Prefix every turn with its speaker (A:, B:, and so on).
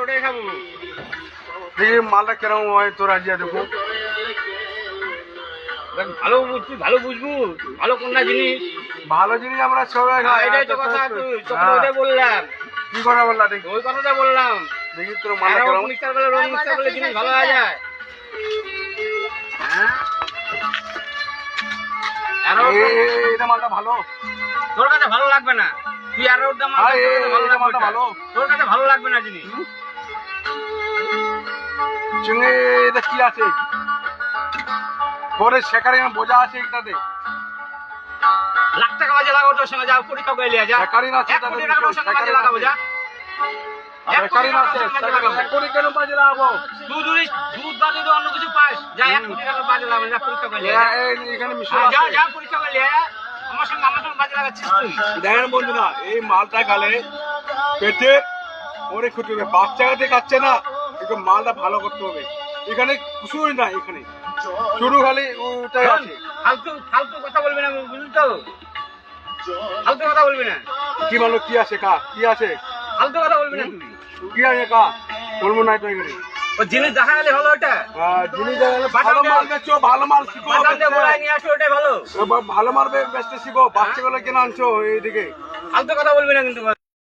A: ওটাই খাবো।
B: দেখি মালটা কেরকম হয় তোর আজ দেখো।
A: ভালো বুঝছি, ভালো বুঝবো, ভালো কোনটা জিনিস।
B: ভালো জিনিস আমরা সবাই খাই।
A: এটাই তো কথা, তোকে ওটাই বললাম।
B: কি কথা বললা দেখি?
A: ওই কথাটা বললাম।
B: দেখি তোর মালটা কেরকম।
A: মিক্সার করলে রং মিক্সার করলে জিনিস ভালো হয়ে যায়।
B: এটা মালটা ভালো।
A: তোর কাছে ভালো লাগবে না, তুই আর ওর দাম
B: ভালো।
A: তোর কাছে ভালো লাগবে না জিনিস।
B: চিংড়ি এটা কি আছে? পরে শেখারে বোঝা আছে এটাতে।
A: লাখ টাকা বাজে লাগাও, তোর সঙ্গে যাও পরীক্ষা করে লিয়া যা।
B: শেখারি না
A: 1 কোটি টাকা তোর সঙ্গে বাজে লাগাবো যা।
B: শেখারি না আছে, কোটি কেন বাজে লাগাবো?
A: দুধ বাদে তো অন্য কিছু পাস, যা 1 কোটি টাকা বাজে লাগাবো যা, পরীক্ষা করে লিয়া।
B: এখানে মিশন
A: যা
B: আছে।
A: যা পরীক্ষা করে লিয়া। আমার সঙ্গে বাজে লাগাচ্ছিস তুই।
B: দেখেন বন্ধুরা, এই মালটা খালে পেটে অনেক ক্ষতি হবে। বাচ্চাকে খাচ্ছে না, একটু মালটা ভালো করতে হবে। এখানে কিছুই না, এখানে শুরু খালি ওটাই আছে।
A: ফালতু কথা বলবি না, বুঝলি তো? ফালতু কথা বলবি না।
B: কি বলো, কি আছে কা? কি আছে?
A: ফালতু কথা বলবি না তুই।
B: কি আছে কা? বলবো না তো এখানে।
A: ও জিনিস দেখা গেলে ভালো ওটা।
B: জিনিস ভালো মাল বেচো, ভালো মাল শিখো।
A: বাজার দিয়ে বড়াই নিয়ে আসো, ওটাই ভালো।
B: ভালো মাল বেচতে শিখো। বাচ্চাগুলো কেন আনছো এইদিকে?
A: ফালতু কথা বলবি না কিন্তু।